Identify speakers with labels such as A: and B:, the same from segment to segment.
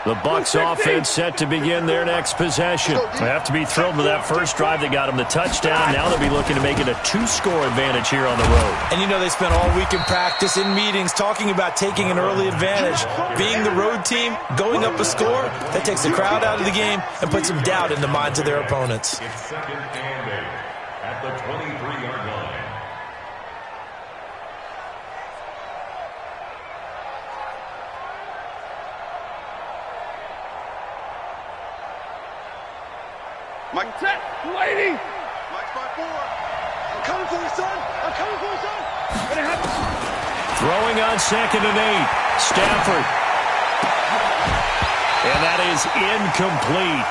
A: The Bucs offense set to begin their next possession. They have to be thrilled with that first drive that got them the touchdown. Now they'll be looking to make it a 2-score advantage here on the road.
B: And you know they spent all week in practice, in meetings, talking about taking an early advantage. Being the road team, going up a score, that takes the crowd out of the game and puts some doubt in the minds of their opponents.
C: It's second and 8 at the 23-yard line.
D: Mike, set, lady. Mike's by 4. I'm coming for you, son. I'm coming for you, son.
A: Throwing on second and 8. Stafford. And that is incomplete.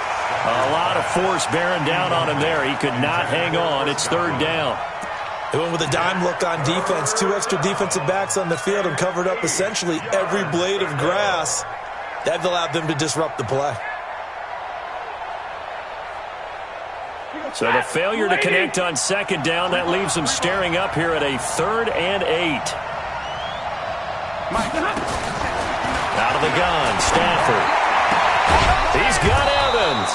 A: A lot of force bearing down on him there. He could not hang on. It's third down.
B: They went with a dime look on defense. 2 extra defensive backs on the field and covered up essentially every blade of grass. That allowed them to disrupt the play.
A: So the failure to connect on second down, that leaves them staring up here at a third and 8. Out of the gun, Stafford. He's got Evans.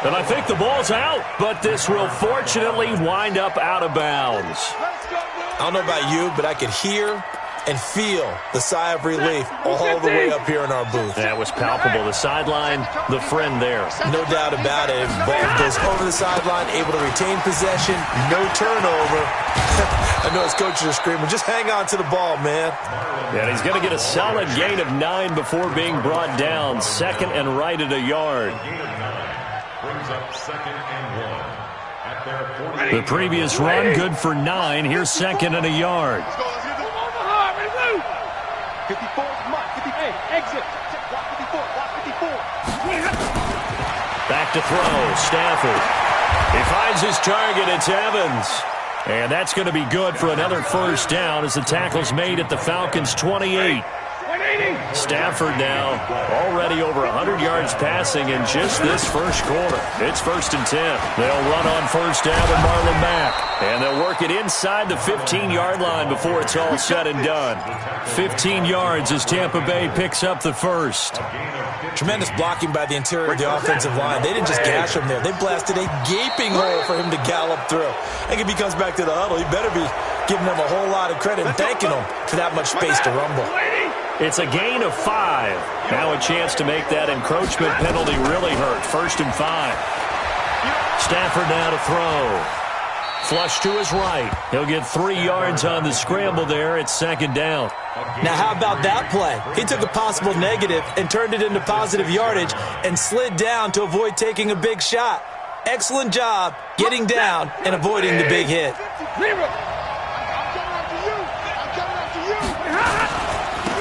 A: And I think the ball's out, but this will fortunately wind up out of bounds.
B: I don't know about you, but I could hear and feel the sigh of relief all the way up here in our booth.
A: That was palpable. The sideline, the friend there.
B: No doubt about it. Ball goes over the sideline, able to retain possession, no turnover. I know his coaches are screaming, just hang on to the ball, man.
A: And he's going to get a solid gain of 9 before being brought down. Second and right at a yard.
C: Brings up second and 1 at their 40.
A: The previous run, good for 9. Here's second and a yard.
D: 54, Mike, 54, exit. Block 54, block 54.
A: Back to throw, Stafford. He finds his target, it's Evans. And that's going to be good for another first down as the tackle's made at the Falcons' 28. Stafford now already over 100 yards passing in just this first quarter. It's first and 10. They'll run on first down with Marlon Mack. And they'll work it inside the 15-yard line before it's all said and done. 15 yards as Tampa Bay picks up the first.
B: Tremendous blocking by the interior of the offensive line. They didn't just gash him there. They blasted a gaping hole for him to gallop through. I think if he comes back to the huddle, he better be giving them a whole lot of credit and thanking them for that much space to rumble.
A: It's a gain of 5. Now a chance to make that encroachment penalty really hurt. First and 5. Stafford now to throw. Flush to his right. He'll get 3 yards on the scramble there. It's second down.
B: Now how about that play? He took a possible negative and turned it into positive yardage and slid down to avoid taking a big shot. Excellent job getting down and avoiding the big hit.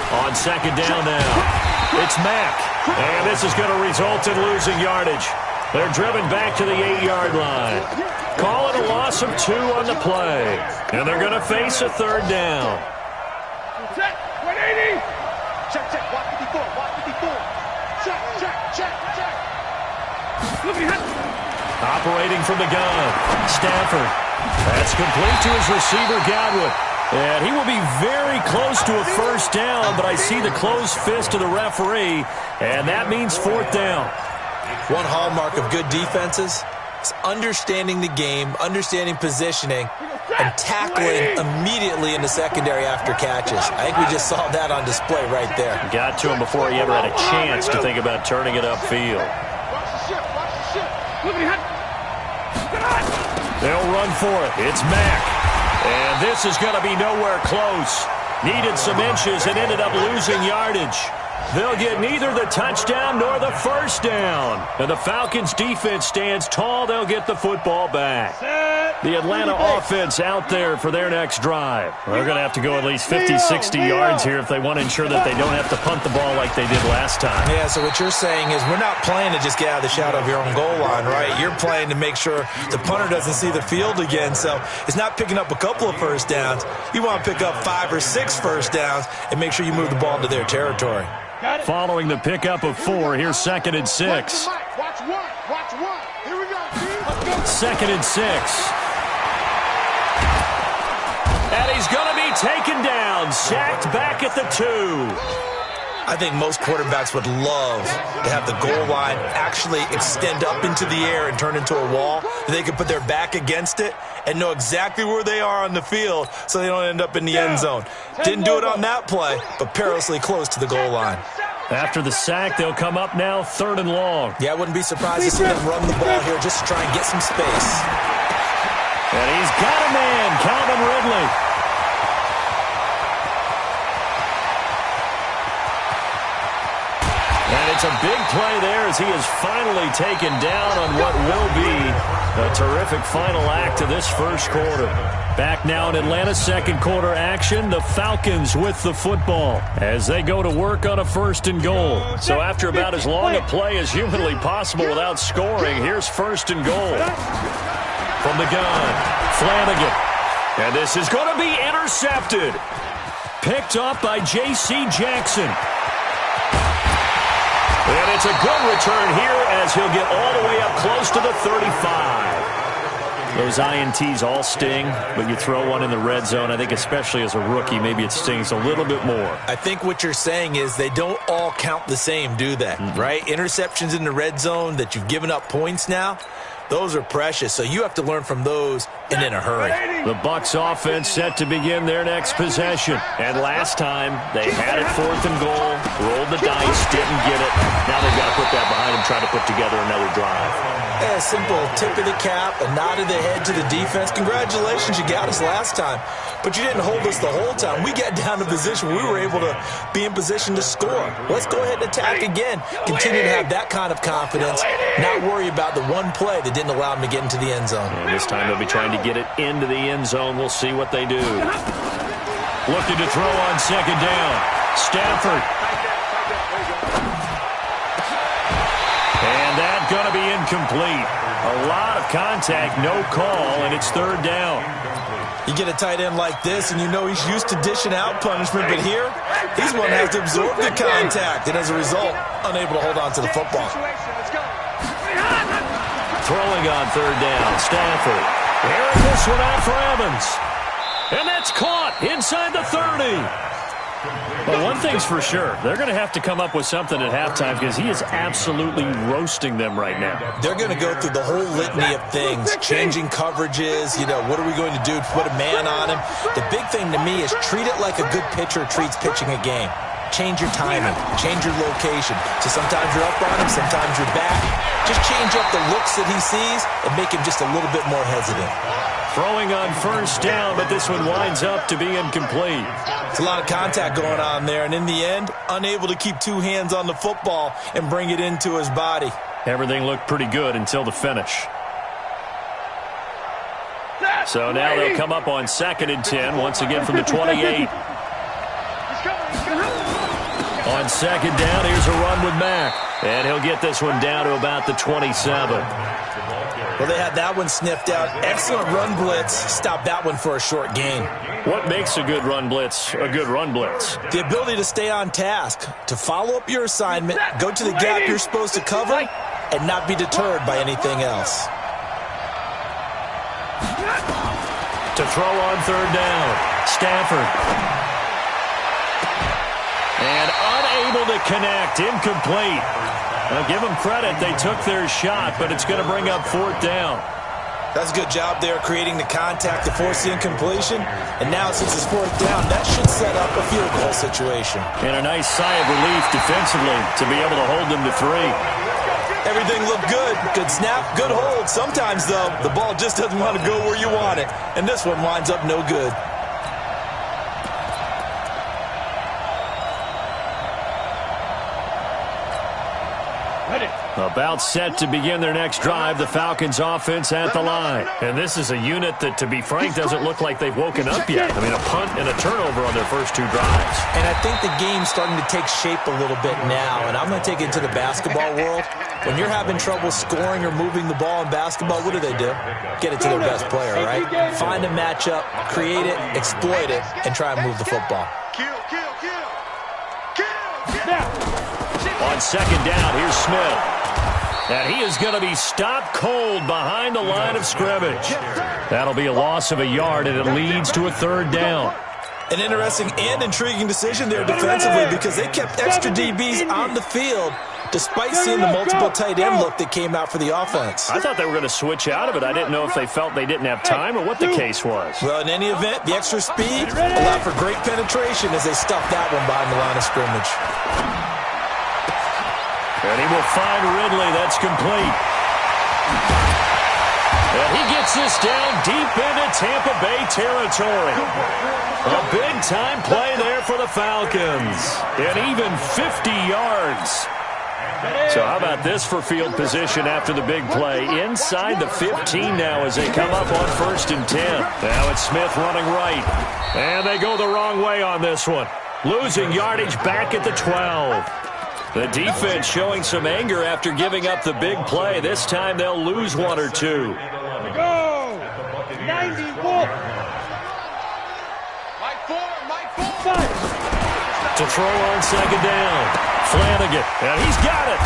A: On second down now, it's Mack. And this is going to result in losing yardage. They're driven back to the 8-yard line. Call it a loss of 2 on the play. And they're going to face a third down.
D: Check, 180. Check, check, block 54, block 54. Check, check, check, check.
A: Operating from the gun, Stafford. That's complete to his receiver, Godwin. And he will be very close to a first down, but I see the closed fist of the referee, and that means fourth down.
B: One hallmark of good defenses is understanding the game, understanding positioning, and tackling immediately in the secondary after catches. I think we just saw that on display right there.
A: Got to him before he ever had a chance to think about turning it upfield. They'll run for it. It's Mack. And this is going to be nowhere close. Needed some inches and ended up losing yardage. They'll get neither the touchdown nor the first down. And the Falcons' defense stands tall. They'll get the football back. The Atlanta offense out there for their next drive. They're going to have to go at least 50, 60 yards here if they want to ensure that they don't have to punt the ball like they did last time.
B: Yeah, so what you're saying is we're not playing to just get out of the shadow of your own goal line, right? You're playing to make sure the punter doesn't see the field again. So it's not picking up a couple of first downs. You want to pick up 5 or 6 first downs and make sure you move the ball into their territory.
A: Following the pickup of 4, here's second and 6.
D: Watch one. Here we go.
A: Second and 6. And he's going to be taken down, sacked back at the 2.
B: I think most quarterbacks would love to have the goal line actually extend up into the air and turn into a wall. They can put their back against it and know exactly where they are on the field so they don't end up in the end zone. Didn't do it on that play, but perilously close to the goal line.
A: After the sack, they'll come up now 3rd and long.
B: Yeah, I wouldn't be surprised to see them run the ball here just to try and get some space.
A: And he's got a man, Calvin Ridley. And it's a big play there as he is finally taken down on what will be a terrific final act of this first quarter. Back now in Atlanta's second quarter action, the Falcons with the football as they go to work on a 1st and goal. So after about as long a play as humanly possible without scoring, here's 1st and goal. From the gun, Flanagan. And this is going to be intercepted. Picked up by J.C. Jackson. And it's a good return here as he'll get all the way up close to the 35. Those INTs all sting, but you throw one in the red zone, I think especially as a rookie, maybe it stings a little bit more.
B: I think what you're saying is they don't all count the same, do they? Right? Interceptions in the red zone that you've given up points now, those are precious, so you have to learn from those and in a hurry.
A: The Bucs offense set to begin their next possession. And last time, they had it 4th and goal, rolled the dice, didn't get it. Now they've got to put that behind them, try to put together another drive.
B: A simple tip of the cap, a nod of the head to the defense. Congratulations, you got us last time. But you didn't hold us the whole time. We got down to position where we were able to be in position to score. Let's go ahead and attack again. Continue to have that kind of confidence, not worry about the one play that didn't allow them to get into the end zone.
A: And this time they'll be trying to get it into the end zone. We'll see what they do. Looking to throw on 2nd down. Stafford. And that's going to be incomplete. A lot of contact, no call, and it's 3rd down.
B: You get a tight end like this, and you know he's used to dishing out punishment, but here, he's one that has to absorb the contact, and as a result, unable to hold on to the football.
A: Throwing on 3rd down, Stafford. Airing this one out for Evans. And that's caught inside the 30. But one thing's for sure, they're going to have to come up with something at halftime because he is absolutely roasting them right now.
B: They're going to go through the whole litany of things, changing coverages, what are we going to do to put a man on him? The big thing to me is treat it like a good pitcher treats pitching a game. Change your timing, change your location. So sometimes you're up on him, sometimes you're back. Just change up the looks that he sees and make him just a little bit more hesitant.
A: Throwing on 1st down, but this one winds up to be incomplete.
B: It's a lot of contact going on there, and in the end, unable to keep 2 hands on the football and bring it into his body.
A: Everything looked pretty good until the finish. So now they'll come up on 2nd and 10, once again from the 28. On 2nd down, here's a run with Mack. And he'll get this one down to about the 27.
B: Well, they had that one sniffed out. Excellent run blitz. Stopped that one for a short gain.
A: What makes a good run blitz a good run blitz?
B: The ability to stay on task, to follow up your assignment, go to the gap you're supposed to cover, and not be deterred by anything else.
A: To throw on 3rd down, Stafford. And unable to connect, incomplete. Now give them credit, they took their shot, but it's going to bring up 4th down.
B: That's a good job there creating the contact to force the incompletion. And now since it's 4th down, that should set up a field goal situation.
A: And a nice sigh of relief defensively to be able to hold them to 3.
B: Everything looked good. Good snap, good hold. Sometimes, though, the ball just doesn't want to go where you want it. And this one winds up no good.
A: About set to begin their next drive, the Falcons offense at the line. And this is a unit that, to be frank, doesn't look like they've woken up yet. I mean, a punt and a turnover on their first 2 drives.
B: And I think the game's starting to take shape a little bit now, and I'm going to take it into the basketball world. When you're having trouble scoring or moving the ball in basketball, what do? Get it to their best player, right? Find a matchup, create it, exploit it, and try and move the football.
A: On 2nd down, here's Smith. And he is going to be stopped cold behind the line of scrimmage. That'll be a loss of a yard, and it leads to a 3rd down.
B: An interesting and intriguing decision there defensively because they kept extra DBs on the field despite seeing the multiple tight end look that came out for the offense.
A: I thought they were going to switch out of it. I didn't know if they felt they didn't have time or what the case was.
B: Well, in any event, the extra speed allowed for great penetration as they stuffed that one behind the line of scrimmage.
A: And he will find Ridley. That's complete. And he gets this down deep into Tampa Bay territory. A big-time play there for the Falcons. And even 50 yards. So how about this for field position after the big play? Inside the 15 now as they come up on 1st and 10. Now it's Smith running right. And they go the wrong way on this one. Losing yardage back at the 12. The defense showing some anger after giving up the big play. This time they'll lose one or two.
D: Go! 90 Wolf!
A: To throw on 2nd down. Flanagan, and he's got it.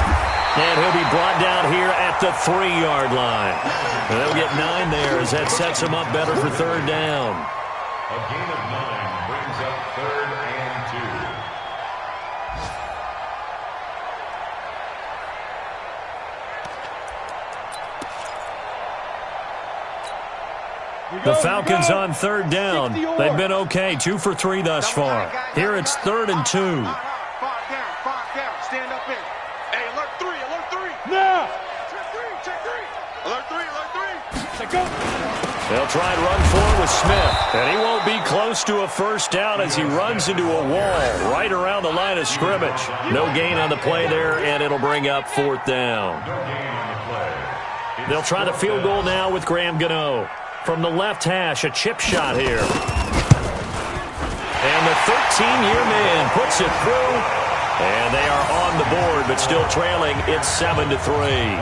A: And he'll be brought down here at the 3-yard line. And they'll get 9 there as that sets him up better for 3rd down.
C: A gain of 9 brings up 3rd and 2.
A: The Falcons on 3rd down. They've been okay, 2 for 3 thus far. Here it's 3rd and 2.
D: Stand up in. Hey, alert 3, alert 3. Now. Check 3. Alert 3, alert 3. Go.
A: They'll try and run forward with Smith. And he won't be close to a 1st down as he runs into a wall right around the line of scrimmage. No gain on the play there, and it'll bring up 4th down. They'll try the field goal now with Graham Gano. From the left hash, a chip shot here. And the 13-year man puts it through. And they are on the board, but still trailing. It's 7-3.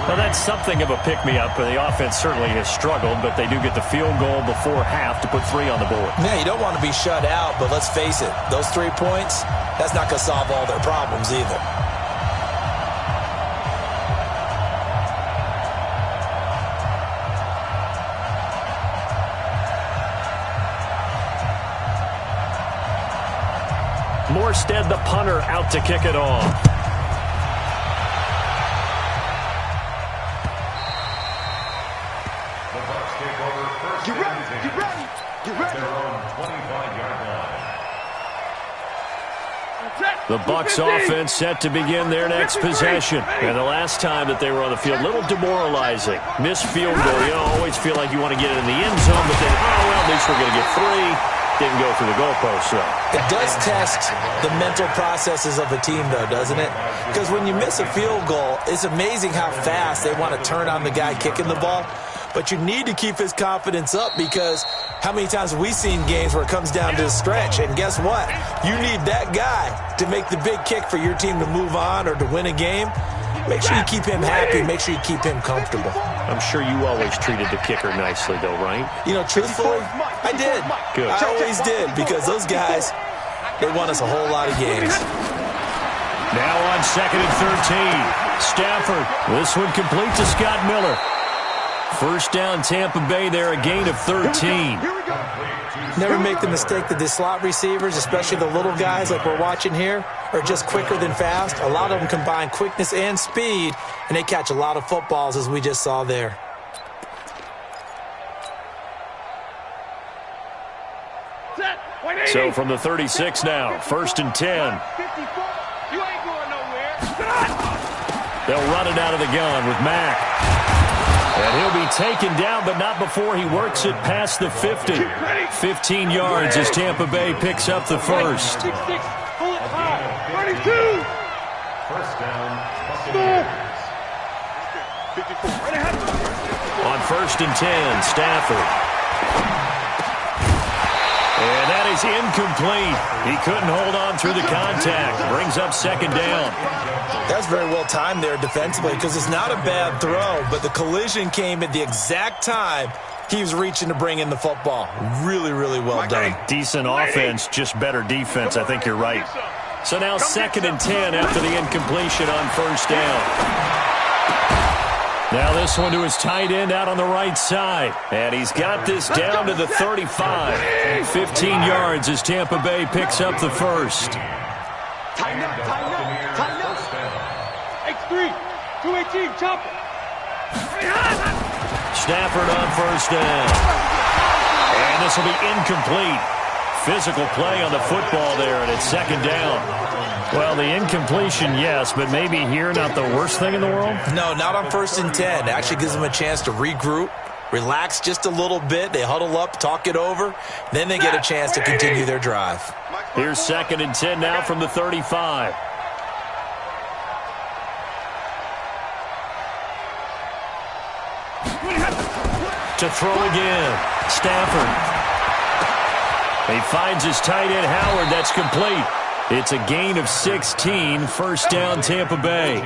A: Well, that's something of a pick-me-up. The offense certainly has struggled, but they do get the field goal before half to put 3 on the board.
B: Yeah, you don't want to be shut out, but let's face it, those 3 points, that's not going to solve all their problems either.
A: Morstead, the punter, out to kick it off.
C: The Bucs take over 1st
D: Get ready, get ready, get ready.
C: Their own 25-yard line.
A: The Bucs offense set to begin their next possession. And the last time that they were on the field, a little demoralizing. Missed field goal. You don't always feel like you want to get it in the end zone, but then, oh, well, at least we're going to get 3. Didn't go through the goalpost, though.
B: It does test the mental processes of a team, though, doesn't it? Because when you miss a field goal, it's amazing how fast they want to turn on the guy kicking the ball. But you need to keep his confidence up because how many times have we seen games where it comes down to a stretch? And guess what? You need that guy to make the big kick for your team to move on or to win a game. Make sure you keep him happy. Make sure you keep him comfortable.
A: I'm sure you always treated the kicker nicely, though, right?
B: You know, truthfully, I did.
A: Good.
B: I always did because those guys, they won us a whole lot of games.
A: Now on 2nd and 13. Stafford. This one complete to Scott Miller. 1st down Tampa Bay there, a gain of 13.
B: Never make the mistake that the slot receivers, especially the little guys like we're watching here, are just quicker than fast. A lot of them combine quickness and speed, and they catch a lot of footballs as we just saw there.
A: So from the 36 now, 1st and 10.
D: You ain't going nowhere.
A: They'll run it out of the gun with Mack. And he'll be taken down, but not before he works it past the 50. 15 yards as Tampa Bay picks up the 1st.
D: 32.
C: 1st down, Buccaneers.
A: On 1st and 10, Stafford. And that is incomplete. He couldn't hold on through the contact. Brings up 2nd down.
B: That's very well timed there defensively because it's not a bad throw, but the collision came at the exact time he was reaching to bring in the football. Really, really well done.
A: Decent offense, just better defense. I think you're right. So now 2nd and 10 after the incompletion on 1st down. Now this one to his tight end out on the right side. And he's got this down to the 35. 15 yards as Tampa Bay picks up the first.
D: Tighten up, tighten up, tighten up. X3, 218, chop.
A: Stafford on first down. And this will be incomplete. Physical play on the football there, and it's second down. Well, the incompletion, yes, but maybe here not the worst thing in the world?
B: No, not on 1st and 10. It actually gives them a chance to regroup, relax just a little bit. They huddle up, talk it over. Then they get a chance to continue their drive.
A: Here's 2nd and 10 now from the 35. To throw again. Stafford. He finds his tight end, Howard. That's complete. It's a gain of 16. First down, Tampa Bay.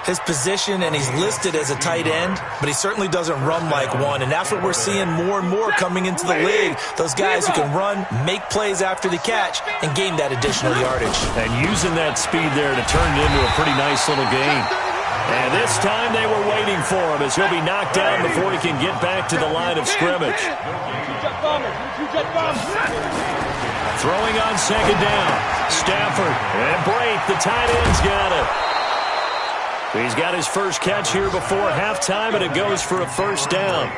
B: His position, and he's listed as a tight end, but he certainly doesn't run like one, and that's what we're seeing more and more coming into the league. Those guys who can run, make plays after the catch, and gain that additional yardage.
A: And using that speed there to turn it into a pretty nice little gain. And this time they were waiting for him as he'll be knocked down before he can get back to the line of scrimmage. Throwing on 2nd down. Stafford and Brate, the tight end's got it. He's got his first catch here before halftime, and it goes for a first down.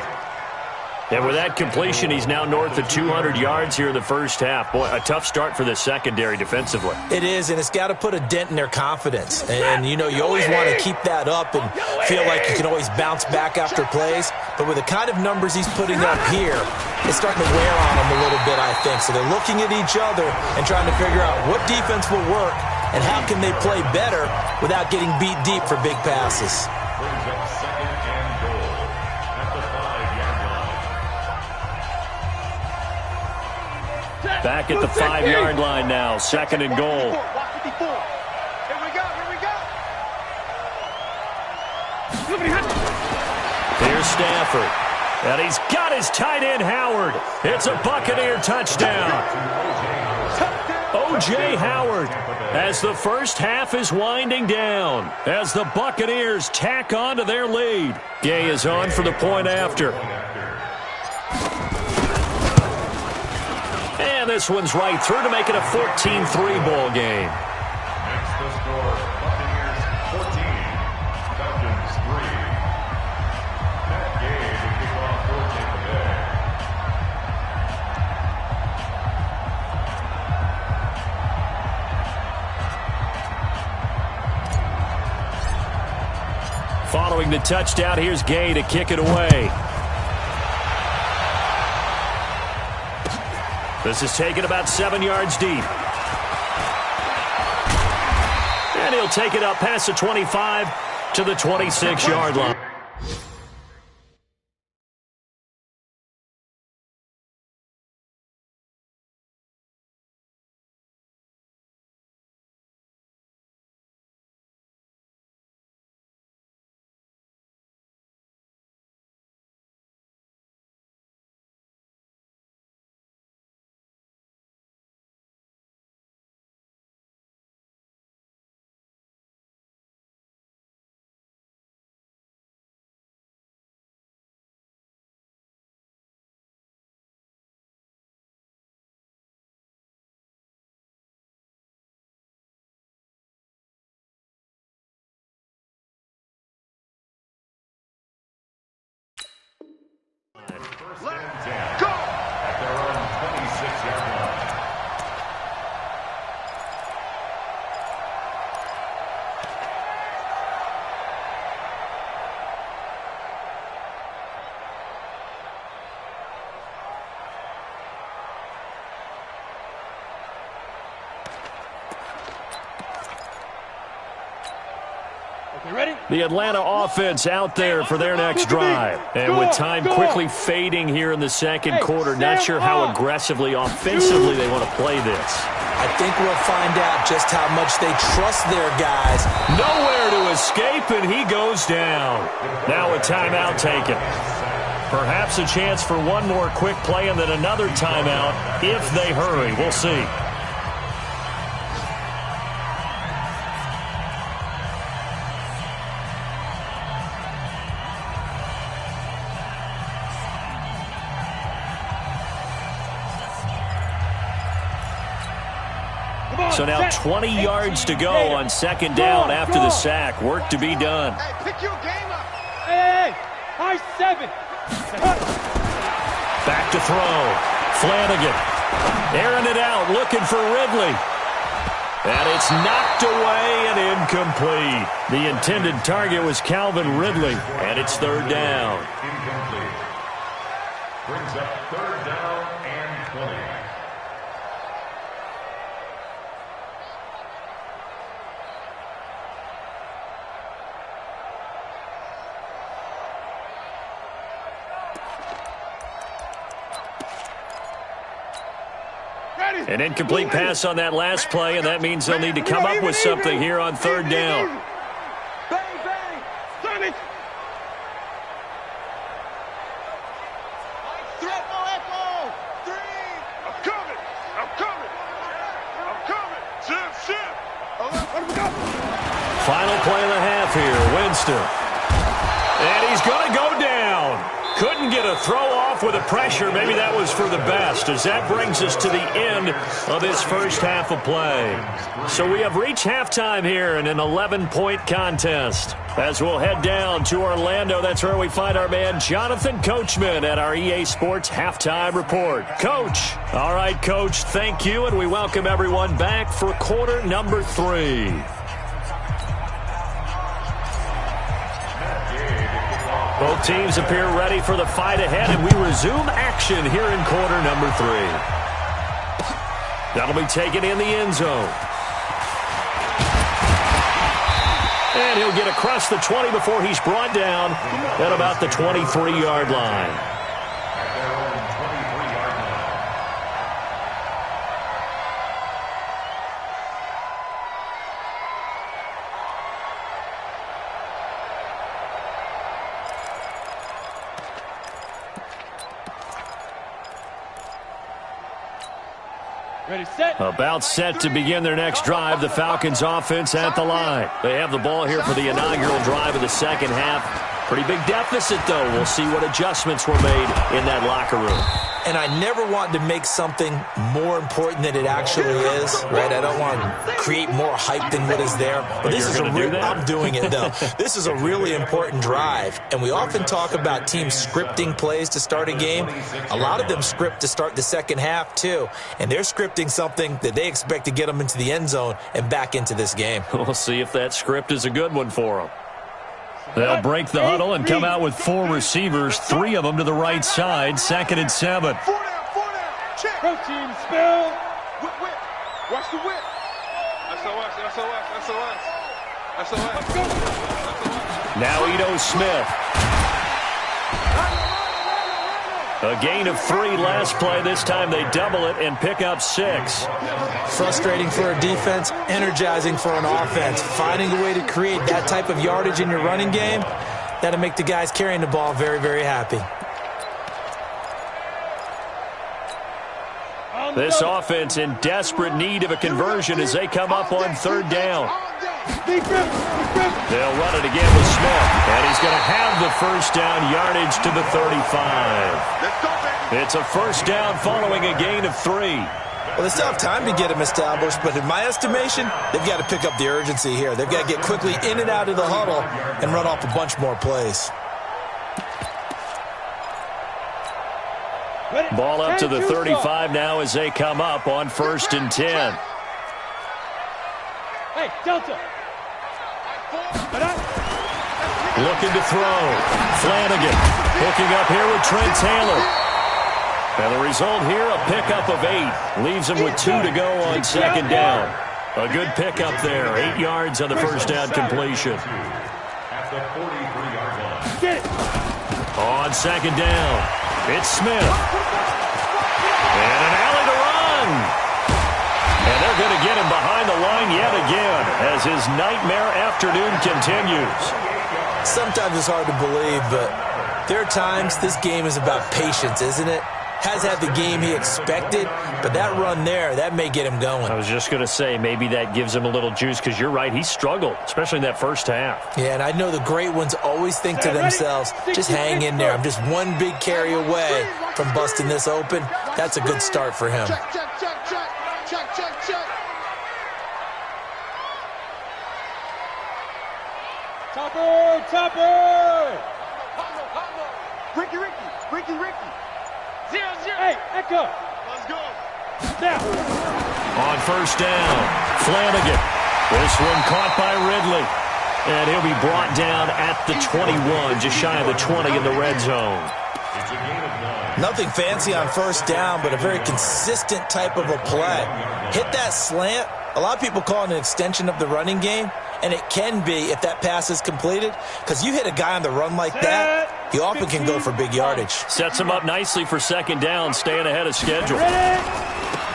A: And with that completion, he's now north of 200 yards here in the first half. Boy, a tough start for the secondary defensively.
B: It is, and it's got to put a dent in their confidence. And, you know, you always want to keep that up and feel like you can always bounce back after plays. But with the kind of numbers he's putting up here, it's starting to wear on them a little bit, I think. So they're looking at each other and trying to figure out what defense will work and how can they play better without getting beat deep for big passes.
C: Brings up 2nd and goal at the 5-yard line.
A: Back at the 5-yard line now. 2nd and goal.
D: Here we go, here we go.
A: Here's Stafford. And he's got his tight end, Howard. It's a Buccaneer touchdown. O.J. Howard, as the first half is winding down, as the Buccaneers tack on to their lead. Gay is on for the point after. And this one's right through to make it a 14-3 ball game.
C: That's the score. Buccaneers 14, Falcons 3. That game will kick off for Tampa Bay.
A: Following the touchdown, here's Gay to kick it away. This is taken about 7 yards deep. And he'll take it up past the 25 to the 26-yard line.
D: Let's go!
C: At their own 26-yard line.
A: The Atlanta offense out there for their next drive. And with time quickly fading here in the second quarter, not sure how aggressively, offensively they want to play this.
B: I think we'll find out just how much they trust their guys.
A: Nowhere to escape, and he goes down. Now a timeout taken. Perhaps a chance for one more quick play and then another timeout if they hurry. We'll see. So now 20 yards to go on second down after the sack. Work to be done.
D: Hey, pick your game up.
E: Hey, high 7.
A: Back to throw. Flanagan. Airing it out, looking for Ridley. And it's knocked away and incomplete. The intended target was Calvin Ridley, and it's third down.
C: Incomplete. Brings up third down and 20.
A: An incomplete pass on that last play, and that means they'll need to come up with something here on third down.
D: Bang, bang. Turn it. Triple echo. 3. I'm coming. I'm coming. I'm coming. Shift. Let him go.
A: Final play of the half here, Winston. And he's going to go down. Couldn't get a throw off with the pressure. Maybe that was for the best, as that brings us to the end of this first half of play. So we have reached halftime here in an 11-point contest. As we'll head down to Orlando, that's where we find our man Jonathan Coachman at our EA Sports Halftime Report. Coach. All right, Coach, thank you, and we welcome everyone back for quarter number 3. Both teams appear ready for the fight ahead, and we resume action here in quarter number 3. That'll be taken in the end zone. And he'll get across the 20 before he's brought down at about the 23-yard line.
E: Ready, set.
A: About set to begin their next drive, the Falcons offense at the line. They have the ball here for the inaugural drive of the second half. Pretty big deficit, though. We'll see what adjustments were made in that locker room.
B: And I never want to make something more important than it actually is, right? I don't want to create more hype than what is there. But this is I'm doing it, though. This is a really important drive. And we often talk about teams scripting plays to start a game. A lot of them script to start the second half, too. And they're scripting something that they expect to get them into the end zone and back into this game.
A: We'll see if that script is a good one for them. They'll break the huddle and come out with 4 receivers, 3 of them to the right side, 2nd and 7.
D: 4 down. Check.
E: Protein spill.
D: Whip. Watch the whip. SOS.
A: Now Ito Smith. A gain of 3 last play. This time they double it and pick up 6.
B: Frustrating for a defense, energizing for an offense. Finding a way to create that type of yardage in your running game, that'll make the guys carrying the ball very, very happy.
A: This offense in desperate need of a conversion as they come up on third down. They'll run it again with Smith, and he's going to have the first down yardage to the 35. It's a first down following a gain of 3.
B: Well, they still have time to get him established, but in my estimation, they've got to pick up the urgency here. They've got to get quickly in and out of the huddle and run off a bunch more plays.
A: Ball up to the 35 now as they come up on 1st and 10.
E: Hey, Delta.
A: Looking to throw. Flanagan hooking up here with Trent Taylor. And the result here, a pickup of 8. Leaves him with 2 to go on second down. A good pickup there. 8 yards on the first down completion.
C: At the 43-yard line.
E: Get it.
A: On second down, it's Smith. And an alley to run. And they're going to get him behind the line yet again as his nightmare afternoon continues.
B: Sometimes it's hard to believe, but there are times this game is about patience, isn't it? Has had the game he expected, but that run there, that may get him going.
A: I was just going to say, maybe that gives him a little juice, because you're right, he struggled, especially in that first half.
B: Yeah, and I know the great ones always think to themselves, just hang in there. I'm just one big carry away from busting this open. That's a good start for him.
D: Check.
E: Topper! Topper!
D: Ricky! 0-0.
E: Hey, Echo!
D: Let's go.
E: Now!
A: On first down, Flanagan. This one caught by Ridley. And he'll be brought down at the 21, just shy of the 20 in the red zone.
C: It's a gain of 9.
B: Nothing fancy on first down, but a very consistent type of a play. Hit that slant. A lot of people call it an extension of the running game, and it can be if that pass is completed, because you hit a guy on the run like that, he often can go for big yardage.
A: Sets him up nicely for second down, staying ahead of schedule.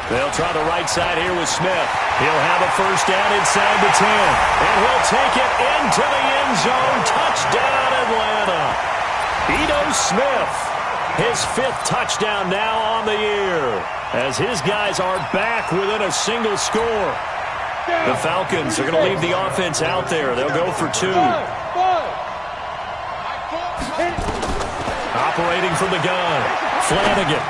A: They'll try the right side here with Smith. He'll have a first down inside the 10, and he'll take it into the end zone. Touchdown, Atlanta. Ito Smith, his 5th touchdown now on the year, as his guys are back within a single score. The Falcons are going to leave the offense out there. They'll go for 2. Operating from the gun, Flanagan.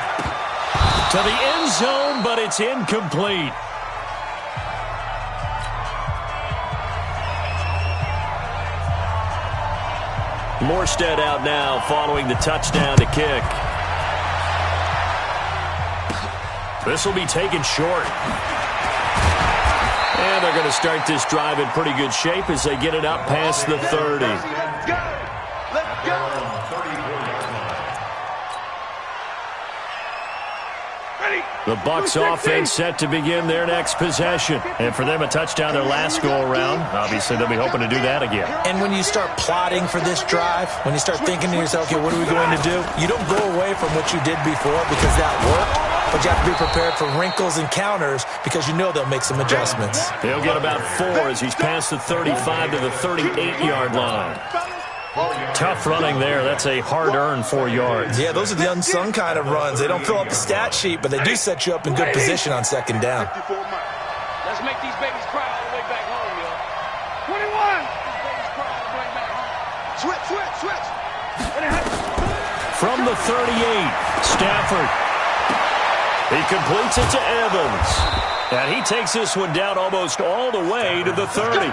A: To the end zone, but it's incomplete. Morstead out now following the touchdown to kick. This will be taken short. And they're going to start this drive in pretty good shape as they get it up past the 30.
D: Let's go.
A: The Bucs offense set to begin their next possession. And for them, a touchdown their last go-around. Obviously, they'll be hoping to do that again.
B: And when you start plotting for this drive, when you start thinking to yourself, okay, what are we going to do? You don't go away from what you did before because that worked, but you have to be prepared for wrinkles and counters because you know they'll make some adjustments.
A: He'll get about 4 as he's past the 35 to the 38-yard line. Tough running there. That's a hard-earned 4 yards.
B: Yeah, those are the unsung kind of runs. They don't fill up the stat sheet, but they do set you up in good position on second down.
E: Let's make these babies cry all the way back home, yo. 21! These babies cry all the way back home.
D: Switch.
A: From the 38, Stafford. He completes it to Evans. And he takes this one down almost all the way to the 30.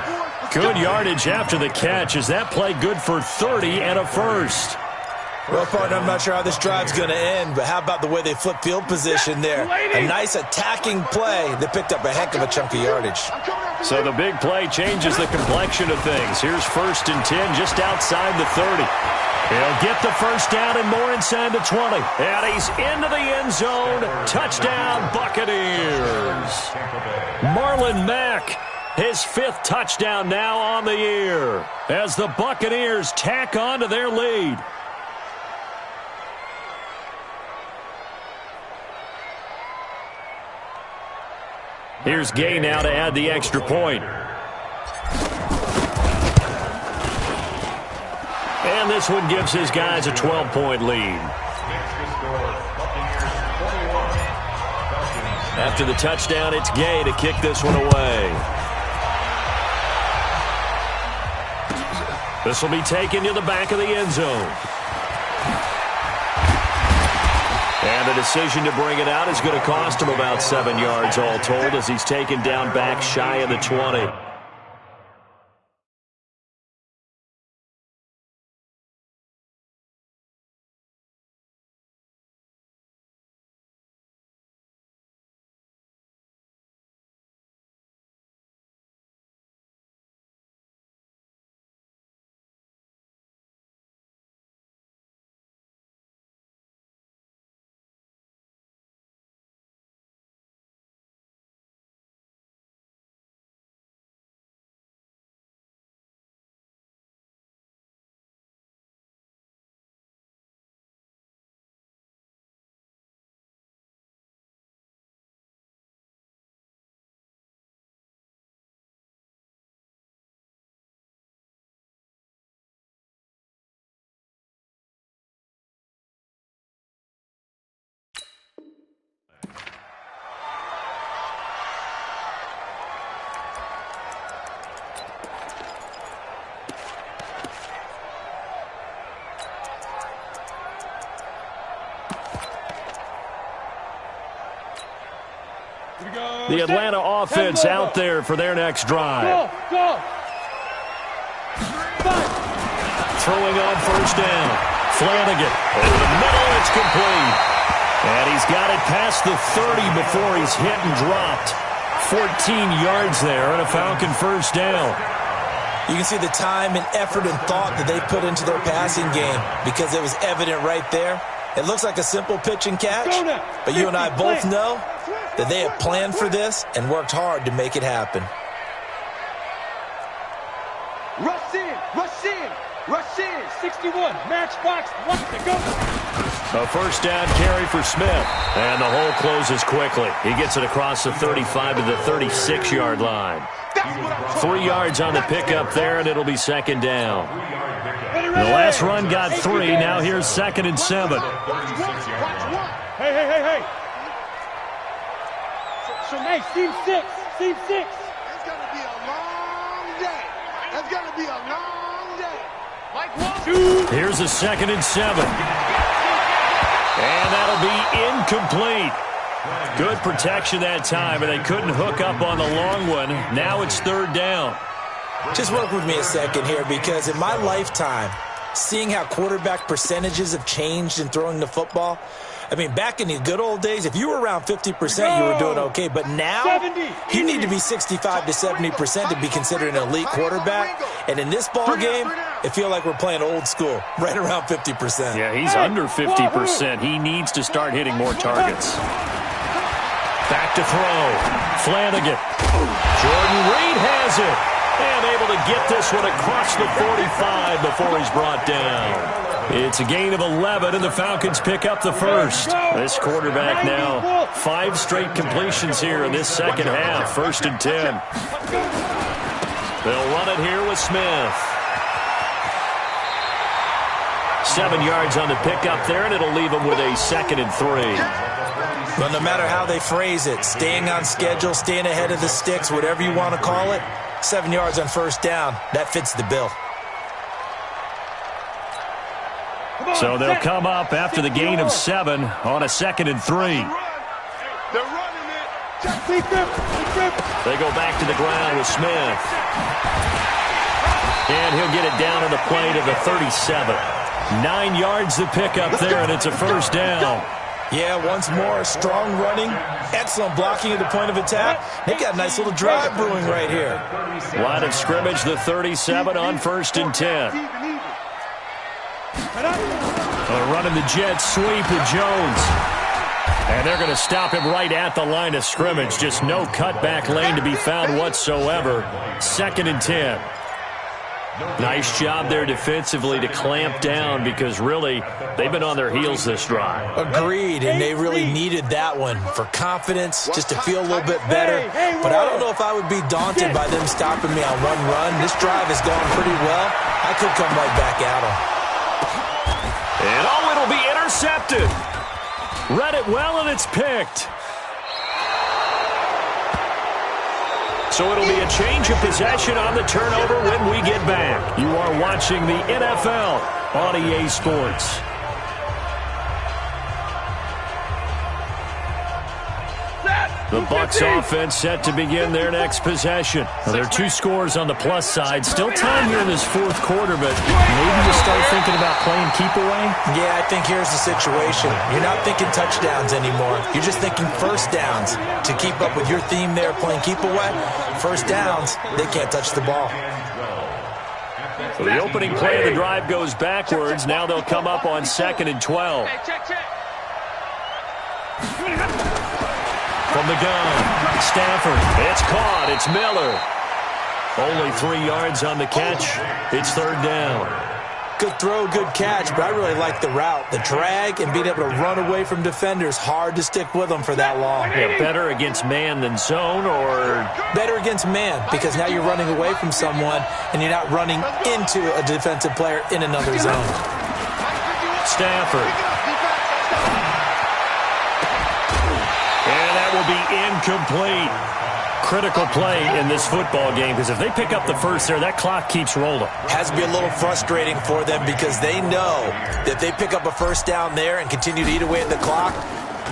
A: Good yardage after the catch. Is that play good for 30 and a first?
B: Well, partner, I'm not sure how this drive's going to end, but how about the way they flip field position there? A nice attacking play that picked up a heck of a chunk of yardage.
A: So the big play changes the complexion of things. Here's 1st and 10 just outside the 30. He'll get the first down and more inside the 20. And he's into the end zone. Touchdown, Buccaneers. Marlon Mack, his 5th touchdown now on the year, as the Buccaneers tack on to their lead. Here's Gay now to add the extra point. And this one gives his guys a 12-point lead. After the touchdown, it's Gay to kick this one away. This will be taken to the back of the end zone. And the decision to bring it out is going to cost him about 7 yards all told as he's taken down back shy of the 20. The Atlanta offense out there for their next drive.
E: Go!
A: Throwing on first down. Flanagan over the middle. It's complete. And he's got it past the 30 before he's hit and dropped. 14 yards there and a Falcon first down.
B: You can see the time and effort and thought that they put into their passing game because it was evident right there. It looks like a simple pitch and catch, but you and I both know that they have planned for this and worked hard to make it happen.
E: Rush in, rush in, rush in. 61, matchbox, wants to go.
A: A first down carry for Smith. And the hole closes quickly. He gets it across the 35 to the 36-yard line. 3 yards on the pickup there, and it'll be second down. The last run got 3. Now here's 2nd and 7.
E: Hey. So nice, team 6.
D: It's going to be a long day. It's going to be a long day.
E: Mike, 1, 2.
A: Here's a 2nd and 7. And that'll be incomplete. Good protection that time, and they couldn't hook up on the long one. Now it's 3rd down.
B: Just work with me a second here, because in my lifetime, seeing how quarterback percentages have changed in throwing the football, I mean, back in the good old days, if you were around 50%, you were doing okay. But now,
E: 70.
B: you need to be 65 to 70% to be considered an elite quarterback. And in this ball game, it feels like we're playing old school, right around 50%.
A: Yeah, he's under 50%. He needs to start hitting more targets. Back to throw. Flanagan. Jordan Reed has it. And able to get this one across the 45 before he's brought down. It's a gain of 11, and the Falcons pick up the first. This quarterback now 5 straight completions here in this second half. 1st and 10. They'll run it here with Smith. 7 yards on the pickup there, and it'll leave them with a 2nd and 3.
B: But no matter how they phrase it, staying on schedule, staying ahead of the sticks, whatever you want to call it, 7 yards on first down, that fits the bill.
A: So they'll come up after the gain of 7 on a 2nd and 3.
D: They're running it.
A: They go back to the ground with Smith. And he'll get it down to the play to the 37. 9 yards to pick up there, and it's a first down.
B: Yeah, once more, strong running, excellent blocking at the point of attack. They've got a nice little drive brewing right here.
A: Line of scrimmage, the 37 on 1st and 10. Running the jet sweep with Jones. And they're going to stop him right at the line of scrimmage. Just no cutback lane to be found whatsoever. 2nd and 10. Nice job there defensively to clamp down, because really they've been on their heels this drive.
B: Agreed, and they really needed that one for confidence, just to feel a little bit better. But I don't know if I would be daunted by them stopping me on one run. This drive has gone pretty well. I could come right back at them.
A: And it'll be intercepted. Read it well, and it's picked. So it'll be a change of possession on the turnover when we get back. You are watching the NFL on EA Sports. The Bucs offense set to begin their next possession. Well, there are 2 scores on the plus side. Still time here in this 4th quarter, but maybe you start thinking about playing keep away?
B: Yeah, I think here's the situation. You're not thinking touchdowns anymore. You're just thinking first downs. To keep up with your theme there, playing keep away, first downs, they can't touch the ball.
A: So the opening play of the drive goes backwards. Now they'll come up on 2nd and 12. From the gun, Stafford. It's caught. It's Miller. Only 3 yards on the catch. It's 3rd down.
B: Good throw, good catch, but I really like the route. The drag and being able to run away from defenders, hard to stick with them for that long.
A: Yeah, better against man than zone, or?
B: Better against man, because now you're running away from someone and you're not running into a defensive player in another zone.
A: Stafford. And that will be incomplete. Critical play in this football game, because if they pick up the first there, that clock keeps rolling.
B: Has to be a little frustrating for them, because they know that if they pick up a first down there and continue to eat away at the clock,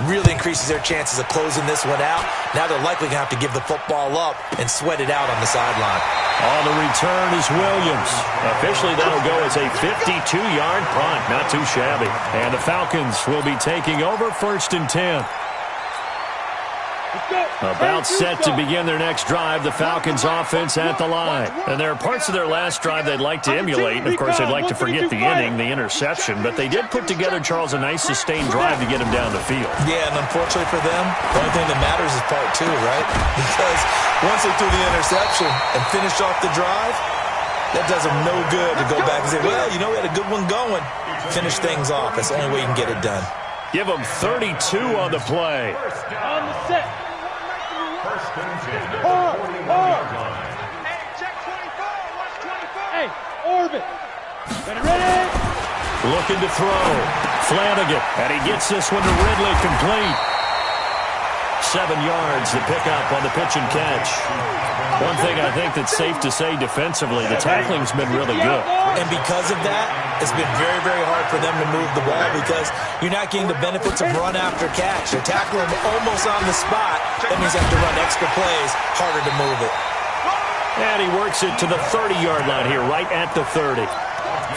B: really increases their chances of closing this one out. Now they're likely going to have to give the football up and sweat it out on the sideline.
A: On the return is Williams. Officially, that'll go as a 52-yard punt. Not too shabby. And the Falcons will be taking over 1st and 10. About set to begin their next drive, the Falcons offense at the line. And there are parts of their last drive they'd like to emulate. And, of course, they'd like to forget the inning, the interception. But they did put together, Charles, a nice sustained drive to get him down the field.
B: Yeah, and unfortunately for them, the only thing that matters is part 2, right? Because once they threw the interception and finished off the drive, that does them no good to go back and say, well, you know, we had a good one going. Finish things off. That's the only way you can get it done.
A: Give them 32 on the play.
E: On the set. Hey, Orbit. Ready?
A: Looking to throw. Flanagan. And he gets this one to Ridley, complete. 7 yards to pick up on the pitch and catch. One thing I think that's safe to say defensively, the tackling's been really good.
B: And because of that, it's been very, very hard for them to move the ball because you're not getting the benefits of run after catch. You're tackling them almost on the spot. That means you have to run extra plays, harder to move it.
A: And he works it to the 30-yard line here, right at the 30.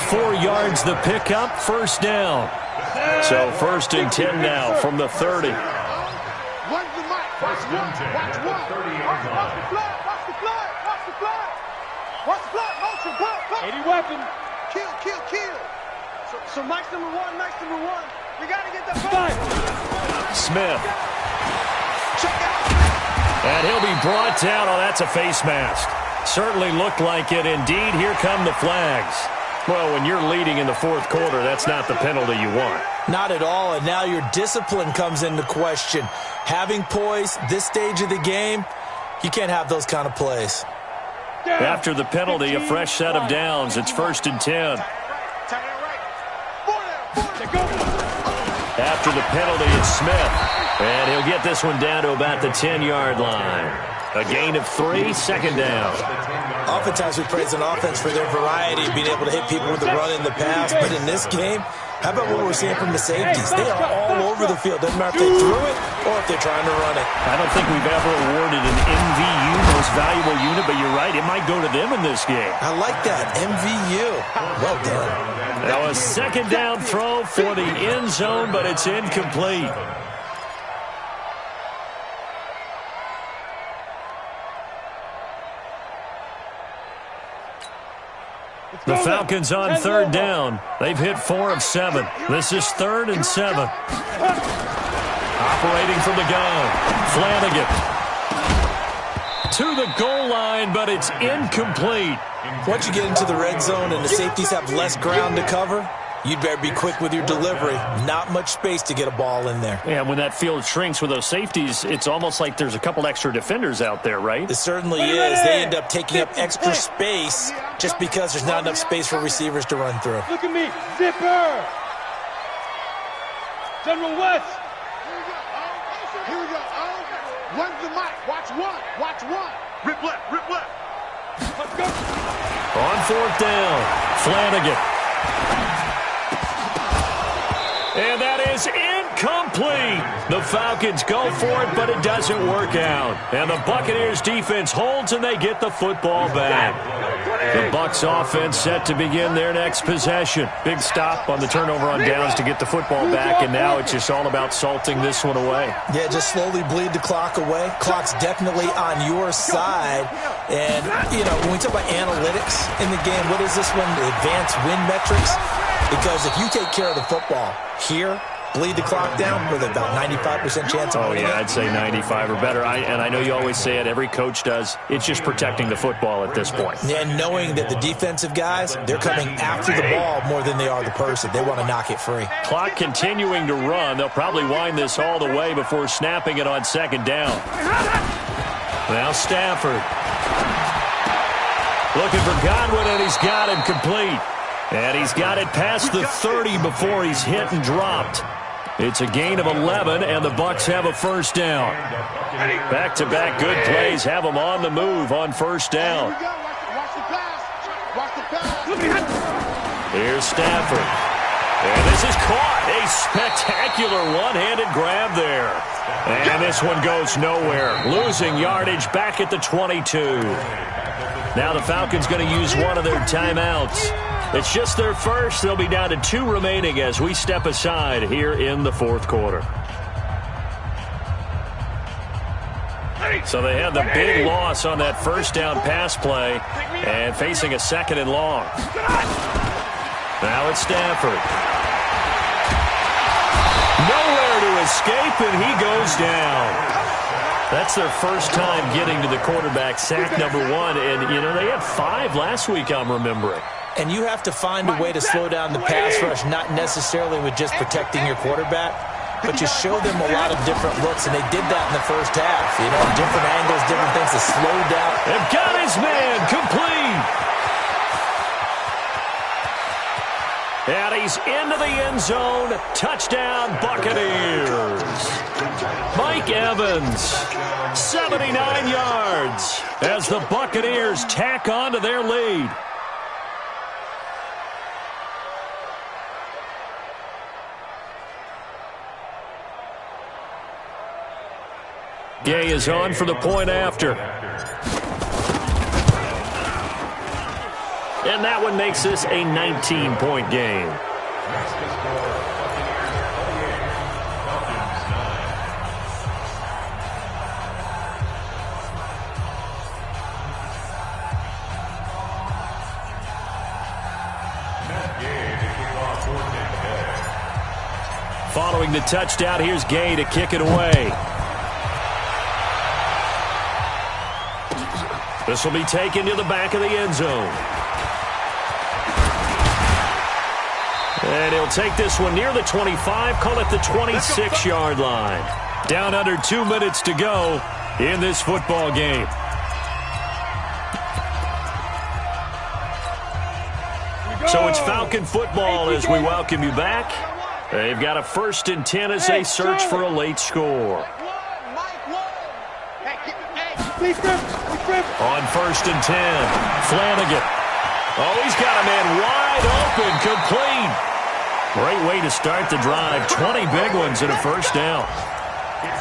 A: 4 yards the pickup, 1st down. So 1st and 10 now from the 30.
D: Watch the mic. Watch one. Watch one. Watch the flag. Watch the flag. Watch the flag. Watch the flag. Motion. Block.
E: 80 weapon.
D: Kill. Kill. Kill. So Mike's number 1. Mike's number 1. We got to get that flag.
A: Smith.
D: Check out.
A: And he'll be brought down. Oh, that's a face mask. Certainly looked like it. Indeed, here come the flags. Well, when you're leading in the 4th quarter, that's not the penalty you want.
B: Not at all, and now your discipline comes into question. Having poise this stage of the game, you can't have those kind of plays.
A: After the penalty, a fresh set of downs. It's 1st and 10. After the penalty, it's Smith. And he'll get this one down to about the 10-yard line. A gain of 3, 2nd down.
B: Oftentimes we praise an offense for their variety, being able to hit people with the run in the pass. But in this game, how about what we're seeing from the safeties? They are all over the field. Doesn't matter if they threw it or if they're trying to run it.
A: I don't think we've ever awarded an MVU, most valuable unit, but you're right, it might go to them in this game.
B: I like that, MVU. Well done.
A: Now a 2nd down throw for the end zone, but it's incomplete. The Falcons on 3rd down. They've hit 4 of 7. This is 3rd and 7. Operating from the gun. Flanagan. To the goal line, but it's incomplete.
B: Once you get into the red zone and the safeties have less ground to cover, you'd better be quick with your delivery. Not much space to get a ball in there.
A: Yeah, when that field shrinks with those safeties, it's almost like there's a couple extra defenders out there, right?
B: It certainly is. They end up taking up extra space just because there's not enough space for receivers to run through.
E: Look at me. Zipper. General West.
D: Here we go. Run the mic. Watch one. Watch one. Rip left. Rip left.
E: Let's go.
A: On 4th down, Flanagan. And that is incomplete. The Falcons go for it, but it doesn't work out. And the Buccaneers defense holds, and they get the football back. The Bucs offense set to begin their next possession. Big stop on the turnover on downs to get the football back, and now it's just all about salting this one away.
B: Yeah, just slowly bleed the clock away. Clock's definitely on your side. And, you know, when we talk about analytics in the game, what is this one? The advanced win metrics? Because if you take care of the football here, bleed the clock down with about 95% chance of winning.
A: Oh, yeah, I'd say 95 or better. And I know you always say it, every coach does. It's just protecting the football at this point.
B: And knowing that the defensive guys, they're coming after the ball more than they are the person. They want to knock it free.
A: Clock continuing to run. They'll probably wind this all the way before snapping it on 2nd down. Now Stafford. Looking for Godwin, and he's got him complete. And he's got it past the 30 before he's hit and dropped. It's a gain of 11, and the Bucs have a 1st down. Back-to-back good plays have them on the move on 1st down.
D: Watch the pass. Watch the pass.
A: Here's Stafford. And this is caught. A spectacular one-handed grab there. And this one goes nowhere. Losing yardage back at the 22. Now the Falcons going to use one of their timeouts. It's just their first. They'll be down to 2 remaining as we step aside here in the fourth quarter. So they had the big loss on that first down pass play and facing a 2nd and long. Now it's Stafford. Nowhere to escape, and he goes down. That's their first time getting to the quarterback, sack number 1. And, you know, they had 5 last week, I'm remembering.
B: And you have to find a way to slow down the pass rush, not necessarily with just protecting your quarterback, but you show them a lot of different looks, and they did that in the first half. You know, different angles, different things to slow down.
A: They've got his man complete. And he's into the end zone. Touchdown, Buccaneers. Mike Evans, 79 yards as the Buccaneers tack on to their lead. Gay is on for the point after. And that one makes this a 19-point game. Following the touchdown, here's Gay to kick it away. This will be taken to the back of the end zone. And he'll take this one near the 25, call it the 26-yard line. Down under 2 minutes to go in this football game. So it's Falcon football as we welcome you back. They've got a 1st and 10 as they search for a late score. On 1st and 10, Flanagan. Oh, he's got a man wide open, complete. Great way to start the drive. 20 big ones and a first down.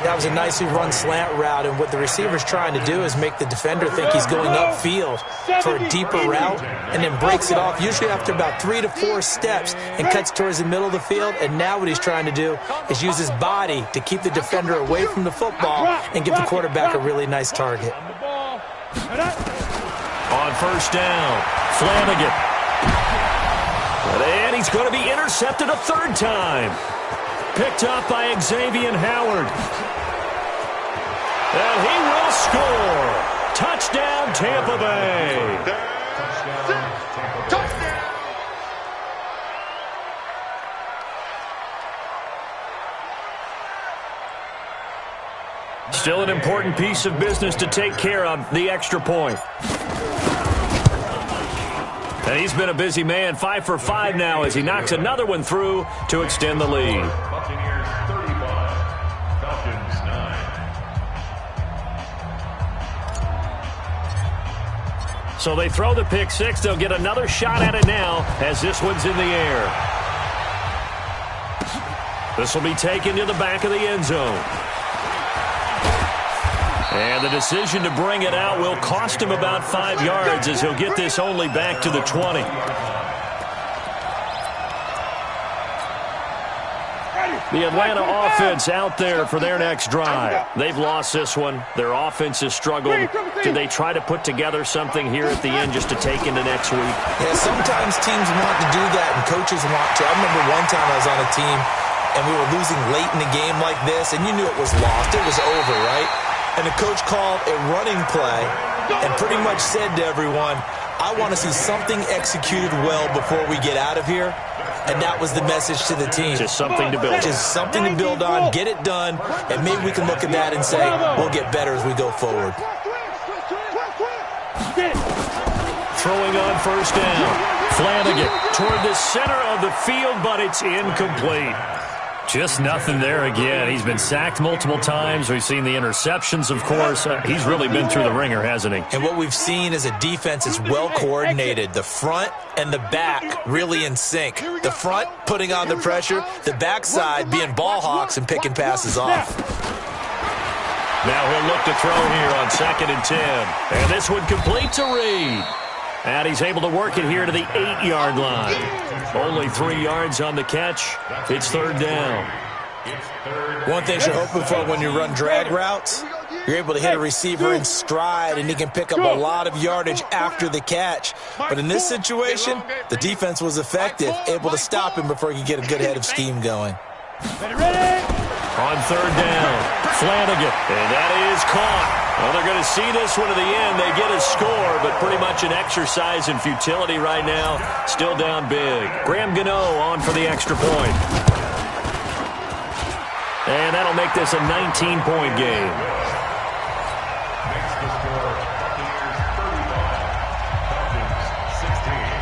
B: That was a nicely run slant route, and what the receiver's trying to do is make the defender think he's going upfield for a deeper route and then breaks it off, usually after about 3 to 4 steps, and cuts towards the middle of the field. And now what he's trying to do is use his body to keep the defender away from the football and give the quarterback a really nice target.
A: On first down, Flanagan. And he's going to be intercepted a 3rd time. Picked up by Xavier Howard. And he will score. Touchdown, Tampa Bay.
D: Touchdown.
A: Still an important piece of business to take care of, the extra point. And he's been a busy man, 5 for 5 now as he knocks another one through to extend the lead.
C: Buccaneers 35, Falcons 9.
A: So they throw the pick 6. They'll get another shot at it now as this one's in the air. This will be taken to the back of the end zone. And the decision to bring it out will cost him about 5 yards as he'll get this only back to the 20. The Atlanta offense out there for their next drive. They've lost this one. Their offense has struggled. Do they try to put together something here at the end just to take into next week?
B: Yeah, sometimes teams want to do that and coaches want to. I remember one time I was on a team and we were losing late in the game like this, and you knew it was lost. It was over, right? And the coach called a running play and pretty much said to everyone, I want to see something executed well before we get out of here. And that was the message to the team.
A: Just something to build on.
B: Just something to build on, get it done, and maybe we can look at that and say, we'll get better as we go forward.
A: Throwing on first down. Flanagan toward the center of the field, but it's incomplete. Just nothing there again. He's been sacked multiple times. We've seen the interceptions, of course. He's really been through the ringer, hasn't he?
B: And what we've seen is a defense that's well coordinated. The front and the back really in sync. The front putting on the pressure, the backside being ball hawks and picking passes off.
A: Now he'll look to throw here on 2nd and 10. And this one complete to Reed. And he's able to work it here to the 8-yard line. Only 3 yards on the catch. It's 3rd down.
B: One thing you're hoping for when you run drag routes, you're able to hit a receiver in stride, and he can pick up a lot of yardage after the catch. But in this situation, the defense was effective, able to stop him before he could get a good head of steam going.
A: On 3rd down, Flanagan, and that is caught. Well, they're going to see this one to the end. They get a score, but pretty much an exercise in futility right now. Still down big. Graham Gano on for the extra point. And that'll make this a 19-point game.
C: Makes the score Buccaneers 35, Falcons 16.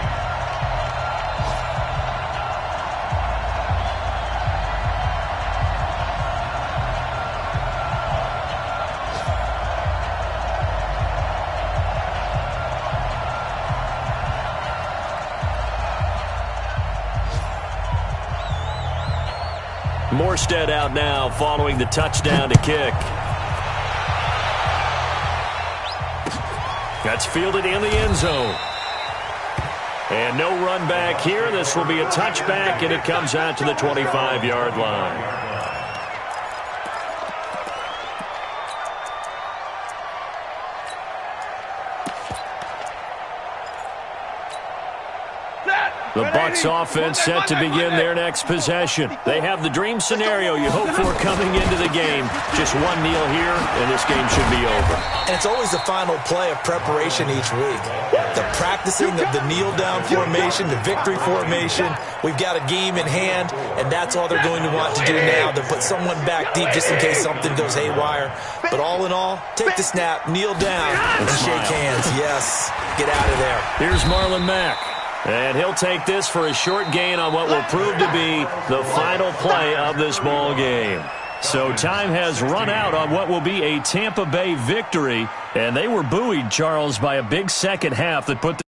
A: Morstead out now following the touchdown to kick. That's fielded in the end zone. And no run back here. This will be a touchback, and it comes out to the 25-yard line. The Bucs offense set to begin their next possession. They have the dream scenario you hope for coming into the game. Just one kneel here, and this game should be over.
B: And it's always the final play of preparation each week. The practicing of the kneel-down formation, the victory formation. We've got a game in hand, and that's all they're going to want to do now. To put someone back deep just in case something goes haywire. But all in all, take the snap, kneel down, and shake hands. Yes, get out of there.
A: Here's Marlon Mack. And he'll take this for a short gain on what will prove to be the final play of this ball game. So time has run out on what will be a Tampa Bay victory. And they were buoyed, Charles, by a big second half that put